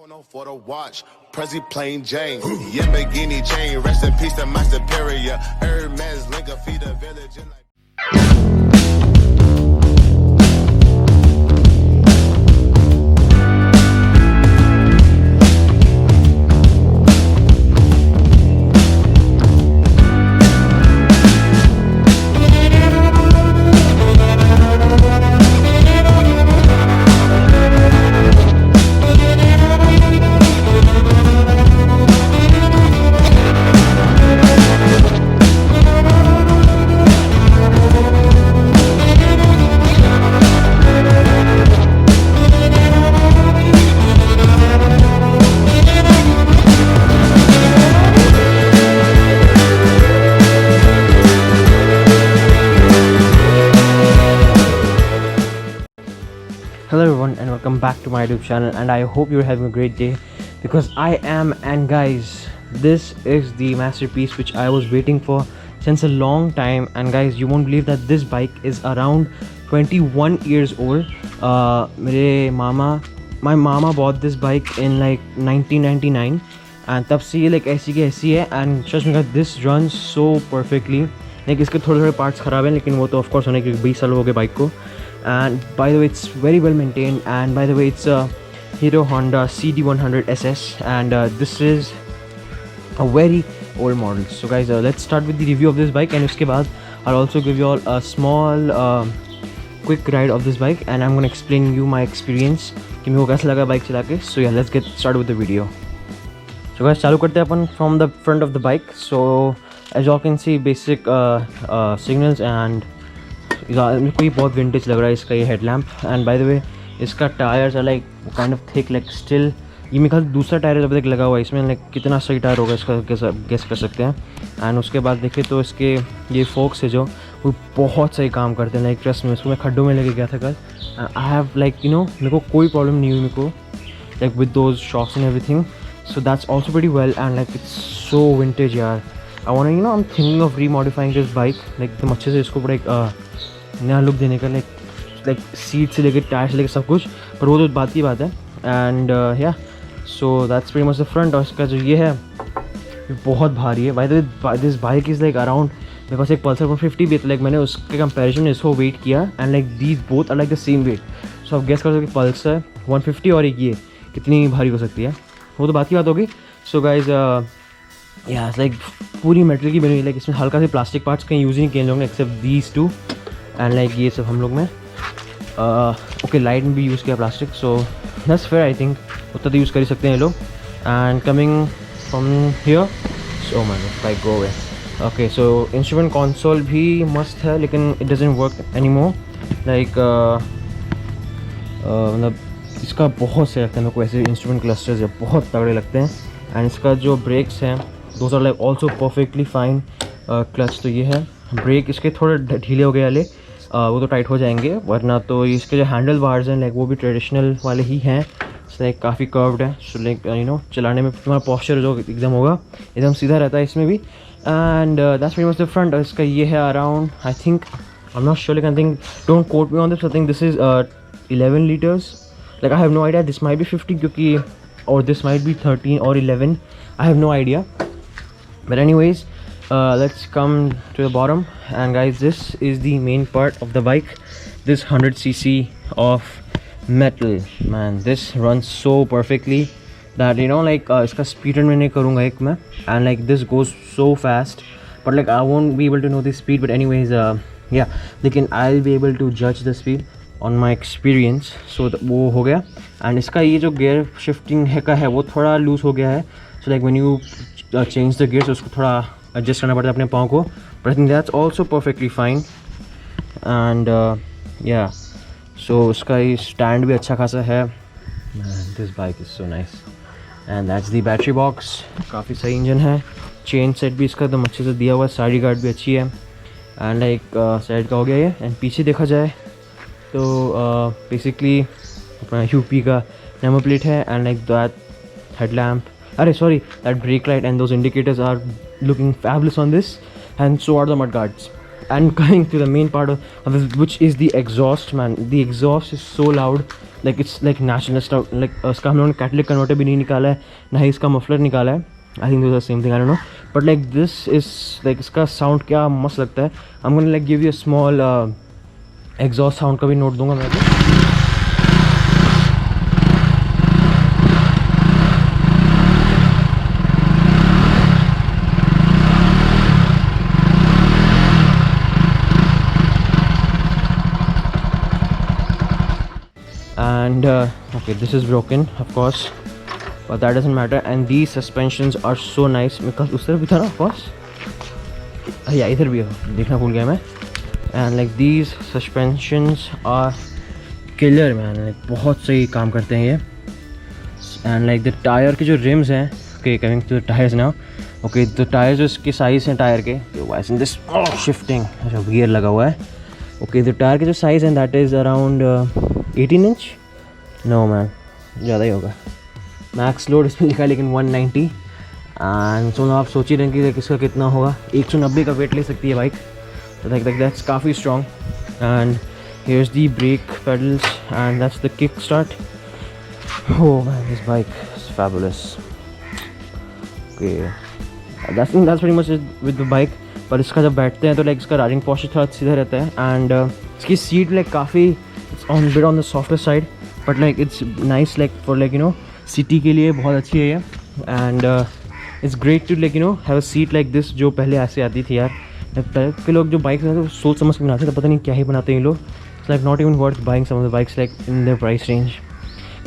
For the watch, Prezi plain Jane. Yamagini chain, rest in peace to my superior. Hermes link a feed a village in like. Hello everyone and welcome back to my YouTube channel, and I hope you're having a great day because I am. And guys, this is the masterpiece which I was waiting for since a long time. And guys, you won't believe that this bike is around 21 years old. My mama bought this bike in like 1999 and तब से ये like ऐसी की ऐसी है. And trust me guys, this runs so perfectly. Like इसके थोड़े parts ख़राब हैं, लेकिन वो तो of course होने के 20 साल हो गए बाइक को. And by the way, it's very well maintained, and by the way, it's a Hero Honda CD100 SS, and this is a very old model. So guys, let's start with the review of this bike, and uske baad I'll also give you all a small quick ride of this bike, and I'm gonna explain you my experience कि मेरे को कैसा लगा bike चला के. So yeah, let's get started with the video. So guys, चालू करते हैं अपन from the front of the bike. So as you all can see, basic signals, and मेरे को ये बहुत विंटेज लग रहा है इसका ये headlamp. And by the way, इसका tyres are like kind of thick, like still ये मेरे ख्याल दूसरा टायर अभी तक लगा हुआ है इसमें. लाइक कितना सही टायर होगा इसका गेस कर सकते हैं. एंड उसके बाद देखें तो इसके ये फोक्स है जो वो बहुत सही काम करते हैं. लाइक ट्रस्ट में, इसको मैं खड्डों में लेके गया था कल. I have like you know, मेरे को कोई प्रॉब्लम नहीं हुई मेरे को like with those shocks and everything. So that's also very well, and like it's so vintage यार. I want you know, I am thinking of remodifying this bike, like एकदम अच्छे से इसको बड़ा एक नया लुक देने का, लाइक सीट से लेकर टायर से लेकर सब कुछ. पर वो तो बात की बात है. एंड या so that's pretty much the front. और इसका जो ये है बहुत भारी है. Bye the way, this bike is like around, मेरे पास एक पल्सर 150 भी है, तो लाइक मैंने उसके कंपैरिजन में इसको वेट किया, and like these both are like the same weight. So आप गेस कर सकते पल्सर 150 और एक ये कितनी भारी हो सकती है, वो तो बात की बात होगी. सो गाइज या लाइक पूरी मेटल की बनी हुई, लाइक इसमें हल्का से प्लास्टिक पार्ट्स कहीं यूज़ नहीं किए लोगों ने accept these two. And like ये सब हम लोग में ओके लाइट में भी यूज़ किया plastic. So that's fair, I think उतना तो यूज़ कर ही सकते हैं ये लोग. And coming from here, so man like go away. Okay, so instrument console भी मस्त है, लेकिन it doesn't work any more. Like मतलब इसका बहुत से लगता है मेरे को, ऐसे इंस्ट्रूमेंट क्लस्टर्स है बहुत तगड़े लगते हैं. एंड इसका जो ब्रेक्स हैं those are like also perfectly fine. Clutch तो ये है, ब्रेक इसके थोड़े ढीले हो गए वाले, वो तो टाइट हो जाएंगे, वरना तो इसके जो हैंडल बार्स हैं लाइक वो भी ट्रेडिशनल वाले ही हैं. लाइक काफ़ी कर्व्ड है. सो लाइक यू नो, चलाने में तुम्हारा पोस्चर जो एकदम होगा एकदम सीधा रहता है इसमें भी. And that's very much the front. इसका ये है around, I think, I am not sure, लेकिन I think don't quote me on this, I think this is 11 litres. Like I have no idea, this might be 50 क्योंकि, और this might be 13 और 11, I have no idea. But anyways, let's come to the bottom, and guys, this is the main part of the bike. This 100cc of metal, man, this runs so perfectly that you know, like इसका speed run मैं नहीं करूँगा एक मैं, and like this goes so fast, but like I won't be able to know the speed. But anyways, yeah, लेकिन I'll be able to judge the speed on my experience. So वो हो गया. and इसका ये जो gear shifting है का है वो थोड़ा loose हो गया है. So like when you change the gears, उसको थोड़ा एडजस्ट करना पड़ता है अपने पाँव को. But I think that's also perfectly fine. And या सो उसका ये स्टैंड भी अच्छा खासा है. This bike is so nice. And that's the battery box. काफ़ी सही इंजन है. चेन सेट भी इसका एकदम अच्छे से दिया हुआ है. साइड गार्ड भी अच्छी है. एंड लाइक साइड का हो गया ये. एंड पीछे देखा जाए तो बेसिकली अपना यूपी का नंबर प्लेट है. And like that headlamp, that brake light and those indicators are looking fabulous on this, and so are the mud guards. And coming to the main part of this, which is the exhaust, man, the exhaust is so loud. Like it's like natural like इसका हम लोगों ने कैटलिक converter भी नहीं निकाला है, ना ही इसका मफलर निकाला है. आई think this same thing, I don't know, but like this is like इसका साउंड क्या मस्त लगता है. I am gonna like give you a small exhaust sound का भी नोट दूंगा मैं तो. And okay, this is broken of course, but that doesn't matter. And these suspensions are so nice because उस तरफ भी था ना of course, या इधर भी है, देखना भूल गया मैं. And like these suspensions are killer man, like बहुत सही काम करते हैं ये. And like the tire के जो rims हैं, okay coming to the tires now, okay the tires जो इसके size हैं टायर के, why isn't this shifting, अच्छा gear लगा हुआ है. Okay the tire के जो size हैं that is around 18 inch, no man ज़्यादा ही होगा. मैक्स लोड इसमें लिखा है लेकिन 190. एंड सो आप सोच ही रहे हैं कि इसका कितना होगा, 190 का वेट ले सकती है बाइक. तो लाइक दैट्स काफ़ी strong. And here is the brake pedals and that's the kick start. Oh man this bike is fabulous. Okay that's very much with the bike. पर इसका जब बैठते हैं तो लाइक इसका राइडिंग पोस्चर थोड़ा सीधा रहता है. एंड इसकी सीट लाइक काफ़ी on bit on the softer side, but like it's nice like for like you know city के लिए बहुत अच्छी है ये. and it's great to like you know have a seat like this जो पहले ऐसे आती थी यार. पहले के लोग जो बाइक्स बनाते थे सोच समझ के बनाते थे, पता नहीं क्या ही बनाते हैं ये लोग. it's like not even worth buying some of the bikes like in their price range.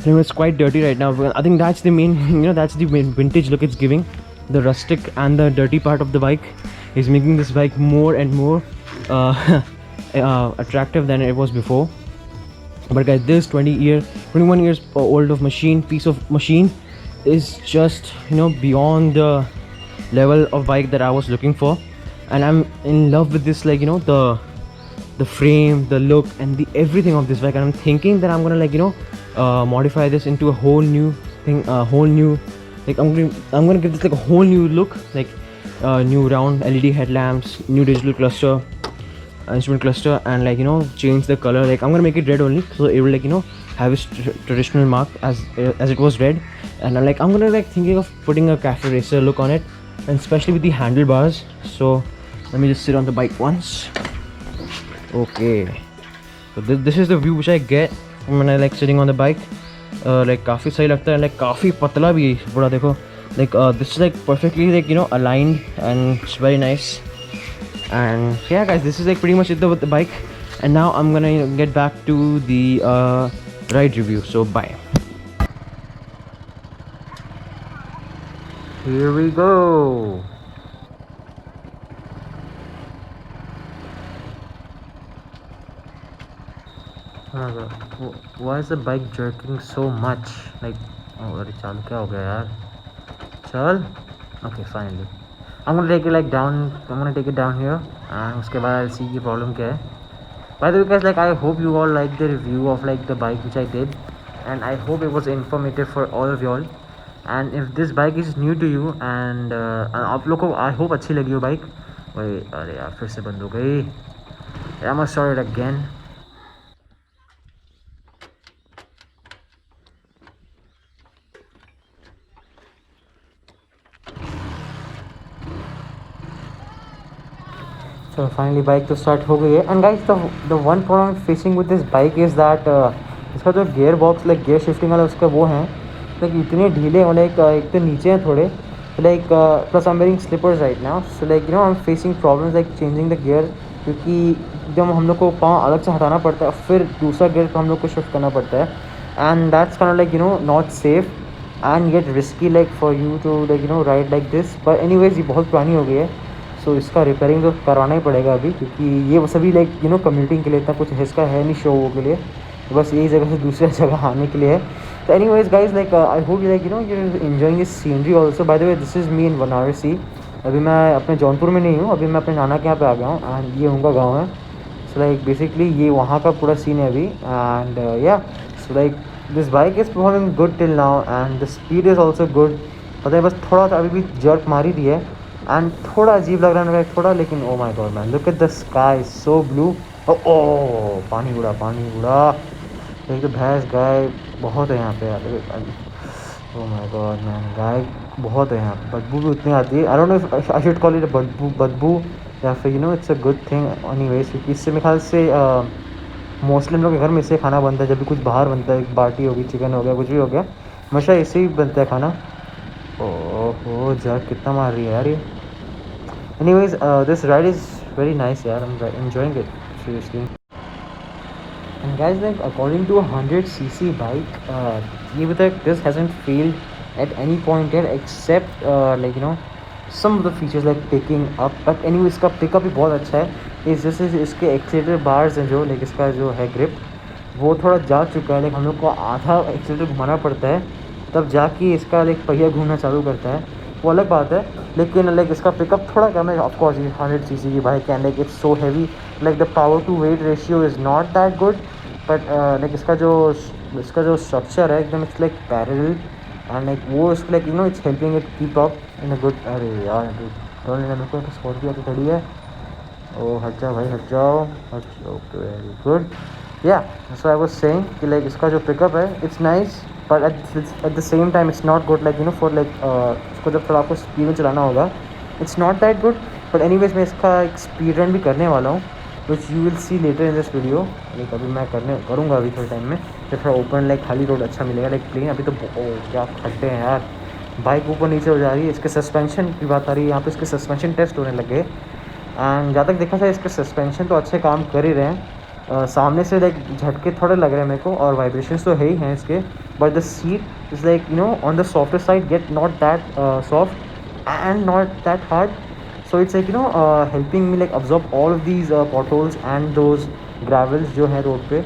So it's quite dirty right now. I think that's the main you know that's the main vintage look it's giving. The rustic and the dirty part of the bike is making this bike more and more attractive than it was before. But guys, this 21 years old of piece of machine is just you know beyond the level of bike that I was looking for. And I'm in love with this, like you know the frame, the look and the everything of this bike. And I'm thinking that I'm gonna like you know modify this into a whole new thing, whole new like I'm gonna give this like a whole new look, like new round LED headlamps, new digital cluster, instrument cluster, and like you know change the color. Like I'm gonna make it red only, so it will like you know have its traditional mark as it was red. And I'm gonna like thinking of putting a cafe racer look on it, and especially with the handlebars. So let me just sit on the bike once. Okay, so this is the view which I get when I like sitting on the bike. Like काफ़ी सही लगता है, like काफ़ी पतला भी है बड़ा, देखो like this is like perfectly like you know aligned and it's very nice. And so yeah guys, this is like pretty much it with the bike. And now I'm gonna get back to the ride review, so bye. Here we go. Oh my god, why is the bike jerking so much? Like oh अरे चालू क्या हो गया यार, चल. Okay finally I'm gonna take it like down. I'm gonna take it down here, and उसके बाद I'll see the problem क्या है. By the way guys, like I hope you all liked the review of like the bike which I did, and I hope it was informative for all of you all. And if this bike is new to you and आप लोग को I hope अच्छी लगी हो bike. वही अरे यार फिर से बंद हो गई. I must start it again. So finally bike तो स्टार्ट हो गई है. And guys the one problem facing with this bike is that इसका जो gear box like gear shifting वाला उसका वो है लाइक इतने ढीले और लाइक एक तो नीचे हैं थोड़े, like plus I am wearing slippers right now. So like you know I am facing problems like changing the gear, क्योंकि जब हम लोग को पाँव अलग से हटाना पड़ता है फिर दूसरा गियर को हम लोग को शिफ्ट करना पड़ता है. And that's kind of like you know not safe and get risky like for you to like you know ride like this. But anyways ये बहुत पुरानी हो गई है, सो इसका रिपेयरिंग तो करवाना ही पड़ेगा अभी, क्योंकि ये सभी लाइक यू नो कम्यूटिंग के लिए इतना कुछ इसका है नहीं शो के लिए, तो बस यही जगह से दूसरी जगह आने के लिए है. तो anyways guys like I hope like you know you enjoying this scenery also. By the way this is me in Banarasi. अभी मैं अपने जौनपुर में नहीं हूँ, अभी मैं अपने नाना के यहाँ पे आ गया हूँ एंड ये उनका गाँव है. सो लाइक बेसिकली ये वहाँ का पूरा सीन है अभी. एंड या so like this bike is performing good till now and the speed is also good. पता है बस थोड़ा सा अभी भी जर्क मारी दी है एंड थोड़ा अजीब लग रहा है मेरा थोड़ा, लेकिन oh my God man look at the sky so blue. ओ पानी उड़ा. एक तो भैंस गाय बहुत है यहाँ पे यार। ओह माय गॉड मैन, गाय बहुत है यहाँ पे, बदबू भी उतनी आती है। I don't know if I should call it बदबू बदबू या फिर it's a good thing anyways, क्योंकि इससे मेरे ख्याल से मोस्टली हम लोग के घर में इससे खाना बनता है जब भी कुछ बाहर बनता है, बाटी होगी, चिकन हो गया, कुछ भी हो गया, हमेशा इससे ही बनता है खाना। ओह जग कितना मार रही है यार ये। Anyways this ride is very nice यार, I am enjoying it seriously. And guys, like according to a 100cc bike, ये भी तक this hasn't failed at any point yet except some of the features like picking up. But anyway, इसका pickup भी बहुत अच्छा है। इस जैसे इसके एक्सीलेटर बार्स हैं जो लाइक इसका जो है ग्रिप वो थोड़ा जा चुका है, लाइक हम लोग को आधा एक्सीलेटर घुमाना पड़ता है तब जाके इसका लाइक पहिया घूमना चालू करता है, वो अलग बात है। लेकिन लाइक इसका पिकअप थोड़ा कम है, ऑफकोर्स ये 100cc की bike and like it's so heavy, like the power to weight ratio is not that good, but like इसका जो स्ट्रक्चर है एकदम it's like parallel and like वो इसको like it's helping it keep up in a good. अरे यार मेरे को स्कॉर्पियो तो खड़ी है। ओ हट जाओ भाई, हट जाओ, okay very good. Yeah so I was saying कि लाइक इसका जो पिकअप है it's nice, but at the same time it's not good like for like इसको जब थोड़ा आपको स्पीड में चलाना होगा it's not that good. But anyways मैं इसका एक स्पीड रन भी करने वाला हूँ which you will see later in this video. Like अभी मैं करूँगा अभी थोड़े टाइम में जब थोड़ा ओपन लाइक खाली रोड अच्छा मिलेगा, लाइक प्लेन अभी तो क्या खड्डे हैं यार, बाइक ऊपर नीचे हो जा रही है। इसके सस्पेंशन की बात आ रही है, यहाँ पे इसके सस्पेंशन टेस्ट होने लगे एंड जहाँ तक देखा जाए इसके सस्पेंशन तो अच्छे काम कर ही रहे हैं। सामने से लाइक झटके थोड़े लग रहे हैं मेरे को और वाइब्रेशंस तो है ही हैं इसके, but the seat is like on the softer side, get not that soft and not that hard, so it's like helping me like absorb all of these potholes and those gravels जो है road पे।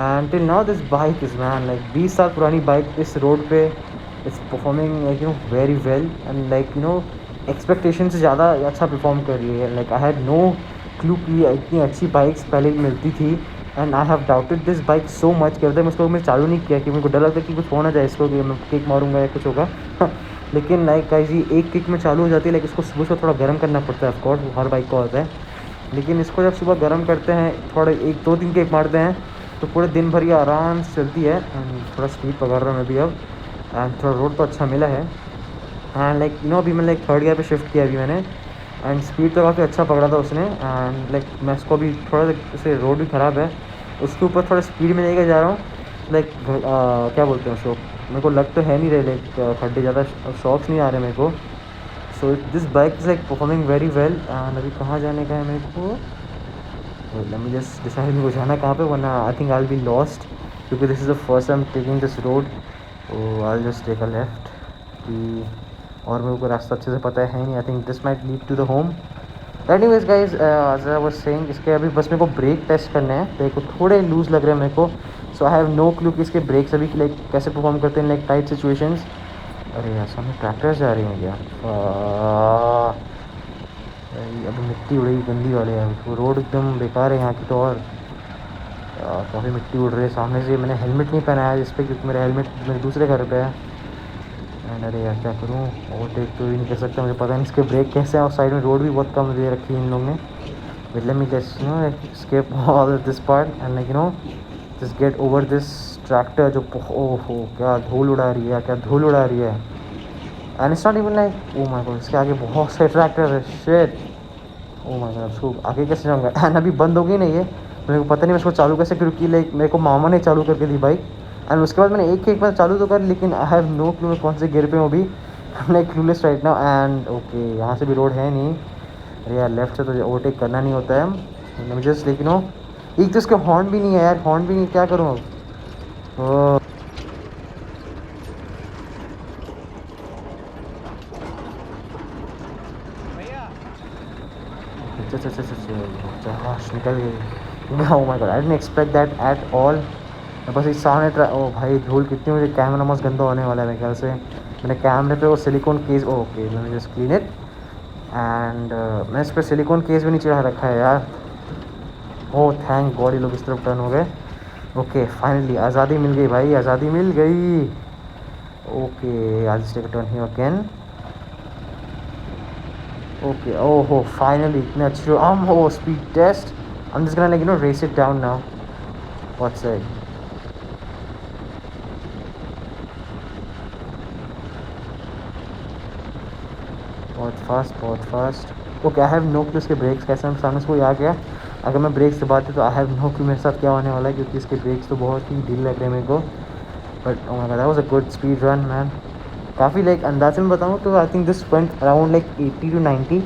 and till now this bike is man like 20 साल पुरानी bike इस road पे it's performing like very well and like expectation से ज़्यादा अच्छा परफॉर्म कर रही है। like I had no clue कि इतनी अच्छी बाइक्स पहले मिलती थी and I have doubted this bike so much कि मैं इसको मैं चालू नहीं किया कि मेरे को डर लगता है कि कुछ हो ना जाए इसको, कि मैं किक मारूंगा या कुछ होगा लेकिन लाइक गाइस ये एक किक में चालू हो जाती है। लाइक इसको सुबह से थोड़ा गर्म करना पड़ता है, ऑफकोर्स वो हर बाइक को आता है, लेकिन इसको जब सुबह गर्म करते हैं थोड़े 1-2-3 किक मारते हैं तो पूरे दिन भर ये आराम से चलती है। एंड थोड़ा स्पीड पकड़ रहा हूँ मैं भी अब एंड थोड़ा रोड तो अच्छा मिला है एंड लाइक अभी मैं लाइक थर्ड गियर पे शिफ्ट किया अभी मैंने एंड स्पीड तो काफ़ी अच्छा पकड़ा था उसने एंड लाइक मैं इसको अभी थोड़ा जैसे रोड भी ख़राब है उसके ऊपर थोड़ा स्पीड में लेकर जा रहा हूँ। लाइक क्या बोलते हैं उसको, मेरे को लग तो है नहीं रहे लाइक खड्डे ज़्यादा शॉक्स नहीं आ रहे मेरे को। So this bike is like performing very well and अभी कहाँ जाने का है मेरे को, लेट मी जस्ट डिसाइड मेरे को जाना कहाँ पे, वरना I think I will be lost क्योंकि this is the first time taking this road. तो I just take a left कि और मेरे को रास्ता अच्छे से पता है नहीं। I think this might lead to the home. Anyways guys as I was saying इसके अभी बस मेरे को ब्रेक टेस्ट करने हैं, देखो थोड़े लूज़ लग रहे हैं मेरे को। सो आई हैव नो क्लू कि इसके ब्रेक्स अभी लाइक कैसे परफॉर्म करते हैं लाइक टाइट सिचुएशंस। अरे यार सामने ट्रैक्टर्स जा रही हैं क्या, अभी मिट्टी उड़ेगी गंदी वाले यार, वो रोड एकदम बेकार है यहाँ की तो। और काफ़ी मिट्टी उड़ रही है सामने से। मैंने हेलमेट नहीं पहना है इस पर क्योंकि मेरा हेलमेट मेरे दूसरे घर पे है एंड अरे यार क्या करूँ, ओवरटेक तो भी नहीं कर सकता, मुझे पता नहीं इसके ब्रेक कैसे हैं और साइड में रोड भी बहुत कम दे रखी है इन लोगों ने। But let me just skip all of this part and just get over this tractor जो ओहो क्या धूल उड़ा रही है, क्या धूल उड़ा रही है। and it's not even like oh my god इसके आगे बहुत से ट्रैक्टर है, shit oh my god उसको आगे कैसे जाऊँगा एंड अभी बंद हो गई नहीं है, मेरे को पता नहीं मैं इसको चालू कैसे, क्योंकि लाइक मेरे को मामा ने चालू करके दी बाइक एंड उसके बाद मैंने एक बार चालू तो कर, लेकिन आई हैव नो क्लू कौन से गियर पे हूँ अभी, like clueless right now. And okay यहाँ से भी रोड है नहीं, अरे यार लेफ्ट से तो ओवरटेक करना नहीं होता है जस्ट, लेकिन एक तो इसके हॉर्न भी नहीं है यार, हॉर्न भी नहीं, क्या करूँ अब। निकल गई। Oh my God I didn't expect that at all. बस इस सामने ओ भाई धूल कितनी, मुझे कैमरा मस्त गंदा होने वाला है मेरे ख्याल से। मैंने कैमरे पे वो सिलिकॉन केस ओके मैंने जस्ट क्लीन इट एंड मैं इस पर सिलिकॉन केस भी नहीं चढ़ा रखा है यार। ओह थैंक गॉड ये लोग इस तरफ टर्न हो गए। ओके फाइनली आज़ादी मिल गई भाई, आज़ादी मिल गई। Okay I just take a turn here again. Okay ओहो फाइनली इतने अच्छे हो speed test. I am just gonna like race it down now, what's it. बहुत fast. Okay, I have no clue इसके ब्रेक्स कैसे हैं, सामने से कोई आ गया, अगर मैं ब्रेक्स दबाती तो आई हैव नो क्लू मेरे साथ क्या होने वाला है, क्योंकि इसके ब्रेक्स तो बहुत ही ढीले लग रहे हैं मेरे को। But oh my God, that was a good speed run man. काफ़ी लाइक अंदाजे में बताऊँ तो आई think this went around like 80 to 90,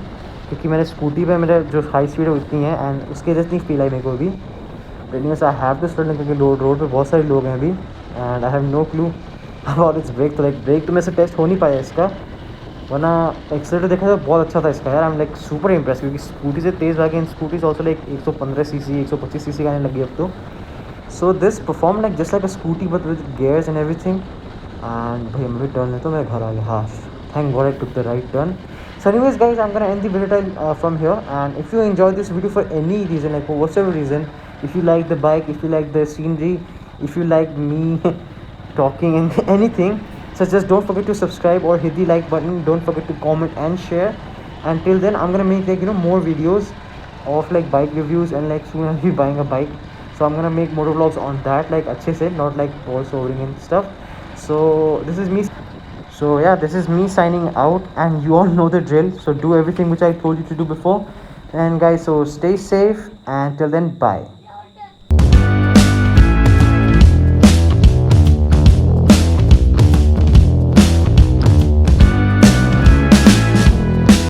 क्योंकि मैंने स्कूटी पे मेरा जो हाई स्पीड है वो इतनी है, एंड उसके जैसे नहीं फील आई मेरे को अभी। लेकिन आई हैव टू स्टार्ट, क्योंकि रोड पे बहुत सारे लोग हैं अभी, and I have no clue about its brake. तो लाइक ब्रेक तो मेरे से टेस्ट हो नहीं पाया इसका, वरना एक्सीलेटर देखा तो बहुत अच्छा था इसका यार। I am like super impress, क्योंकि स्कूटी से तेज़ भागे, इन scooties also like 115 CC 125 CC का आने लगी अब तो। So this perform like just like a scooty but with gears and everything. And भाई मैं भी टर्न लेता हूँ, मैं घर आ गया, हाँ thank God I took the right turn. So anyways guys, I'm gonna end the video from here, and if you enjoyed this video for any reason, like for whatever reason, if you like the bike, if you like the scenery, if you like me talking and anything, so just don't forget to subscribe or hit the like button. Don't forget to comment and share. Until then, I'm gonna make like more videos of like bike reviews, and like soon I'll be buying a bike, so I'm gonna make motor vlogs on that, like अच्छे से, not like voice overing and stuff. So this is me. So yeah, this is me signing out, and you all know the drill, so do everything which I told you to do before. And guys, so stay safe, and till then, bye.